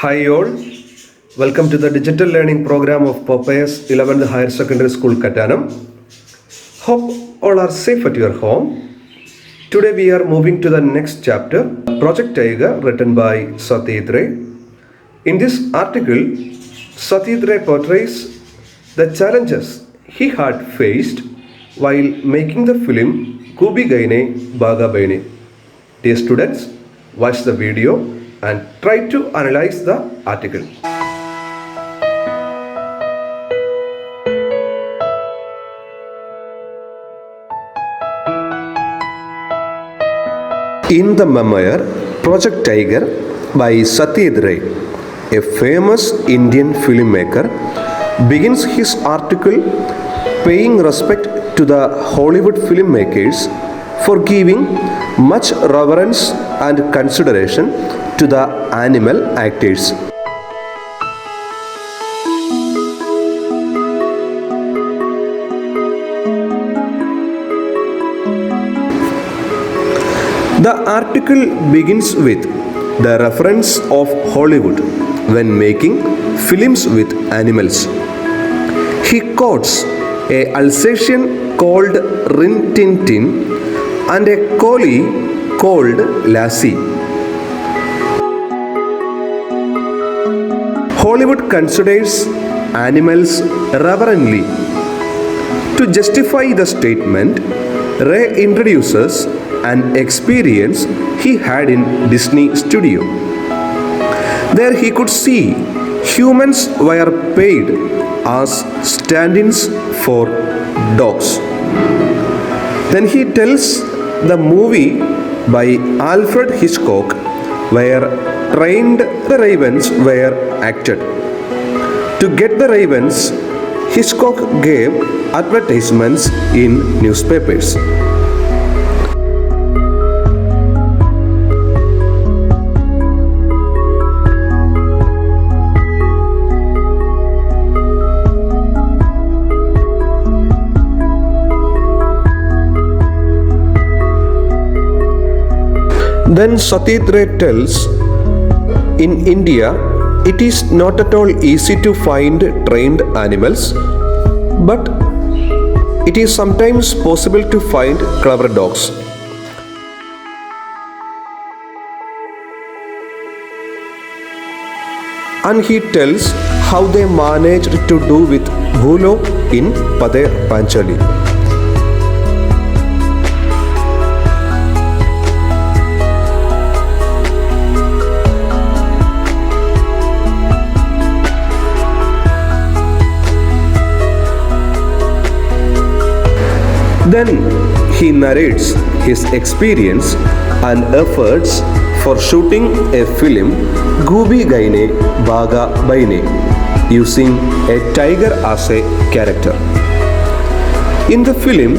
Hi all, welcome to the digital learning program of Pius 11th Higher Secondary School Kattanam. Hope all are safe at your home. Today we are moving to the next chapter, Project Tiger, written by Satyajit Ray. In this article, Satyajit Ray portrays the challenges he had faced while making the film Kubi Gaine Baga Baine. Dear students, watch the video and try to analyze the article. In the memoir Project Tiger by Satyajit Ray, a famous Indian filmmaker begins his article paying respect to the Hollywood filmmakers for giving much reverence and consideration to the animal actors. The article begins with the reference of Hollywood when making films with animals. He quotes a Alsatian called Rin Tin Tin and a collie called Lassie. Hollywood considers animals reverently. To justify the statement, Ray introduces an experience he had in Disney Studio. There he could see humans were paid as stand-ins for dogs. Then he tells the movie by Alfred Hitchcock where trained the ravens were acted. To get the ravens, Hitchcock gave advertisements in newspapers. Then Satyajit Ray tells, in India, it is not at all easy to find trained animals, but it is sometimes possible to find clever dogs. And he tells how they managed to do with Bhulo in Pade Panchali. Then he narrates his experience and efforts for shooting a film Kubi Gaine Baga Baine using a tiger as a character. In the film,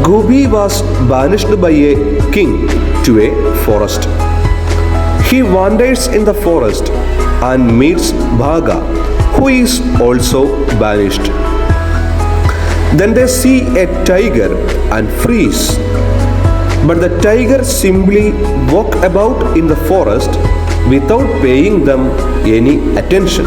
Kubi was banished by a king to a forest. He wanders in the forest and meets Baga, who is also banished. Then they see a tiger and freeze. But the tiger simply walk about in the forest without paying them any attention.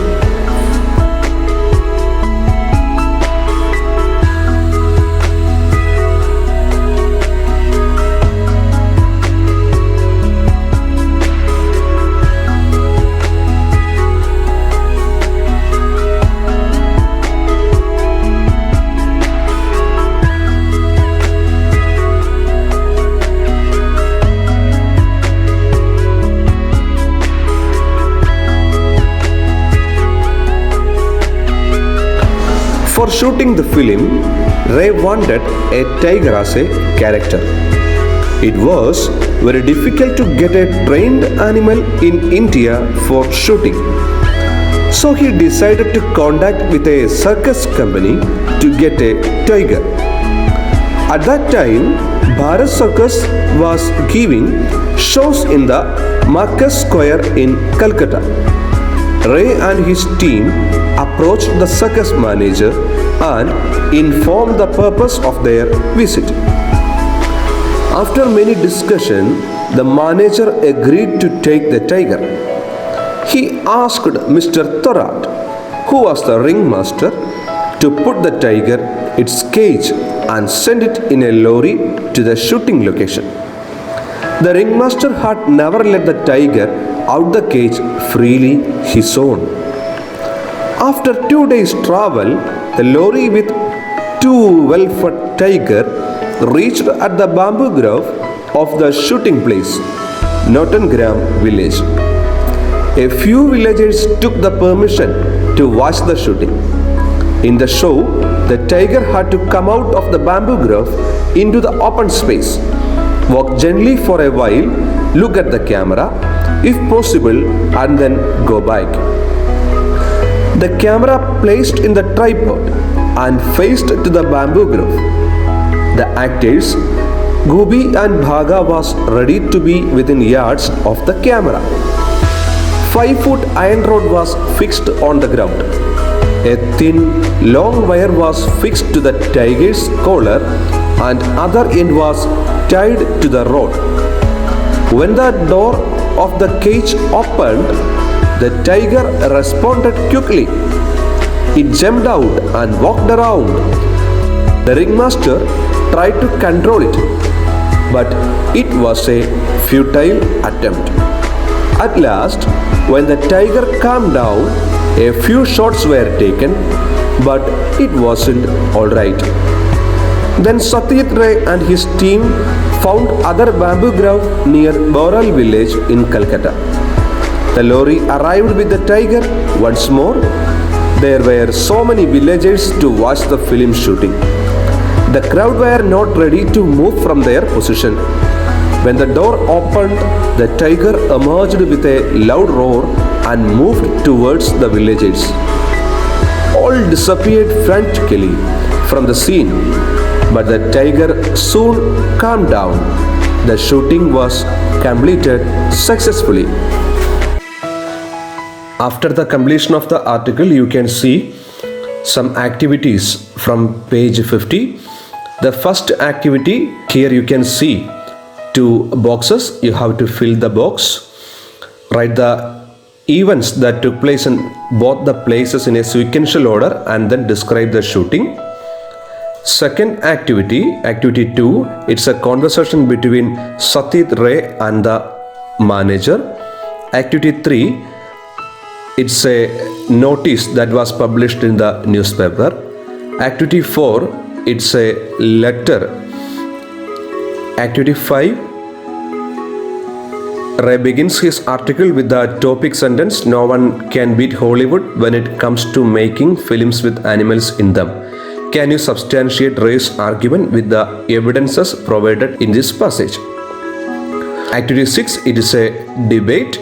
For shooting the film, Ray wanted a tiger as a character. It was very difficult to get a trained animal in India for shooting. So he decided to contact with a circus company to get a tiger. At that time, Bharat Circus was giving shows in the Marcus Square in Calcutta. Ray and his team approached the circus manager and informed the purpose of their visit. After many discussions, the manager agreed to take the tiger. he asked Mr. Thorat, who was the ringmaster, to put the tiger its cage and send it in a lorry to the shooting location. The ringmaster had never let the tiger out the cage freely his own. After 2 days' travel, the lorry with 2 well-fed tigers reached at the bamboo grove of the shooting place, Nottingham village. A few villagers took the permission to watch the shooting. In the show, the tiger had to come out of the bamboo grove into the open space, walk gently for a while, look at the camera, if possible, and then go back. The camera placed in the tripod and faced to the bamboo grove. The actors, Gooby and Bhaga, was ready to be within yards of the camera. 5-foot iron rod was fixed on the ground. A thin, long wire was fixed to the tiger's collar and other end was tied to the rod. When the door of the cage opened, the tiger responded quickly. It jumped out and walked around. The ringmaster tried to control it, but it was a futile attempt. At last, when the tiger calmed down, a few shots were taken, but it wasn't all right. Then Satyajit Ray and his team found other bamboo grove near Boral village in Calcutta. The lorry arrived with the tiger once more. There were so many villagers to watch the film shooting. The crowd were not ready to move from their position. When the door opened, the tiger emerged with a loud roar and moved towards the villagers. All disappeared frantically from the scene, but the tiger soon calmed down. The shooting was completed successfully. After the completion of the article, you can see some activities from page 50. The first activity, here you can see 2 boxes. You have to fill the box. Write the events that took place in both the places in a sequential order and then describe the shooting. Second activity, activity 2, it's a conversation between Satyajit Ray and the manager. Activity 3, it's a notice that was published in the newspaper. Activity 4, it's a letter. Activity 5, Ray begins his article with the topic sentence, "No one can beat Hollywood when it comes to making films with animals in them." Can you substantiate Ray's argument with the evidences provided in this passage? Activity 6, it is a debate.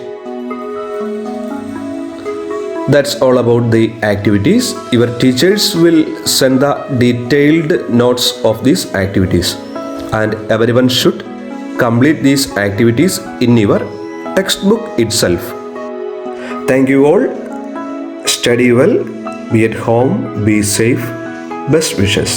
That's all about the activities. Your teachers will send the detailed notes of these activities, and everyone should complete these activities in your textbook itself. Thank you all. Study well, be at home, be safe. Best wishes.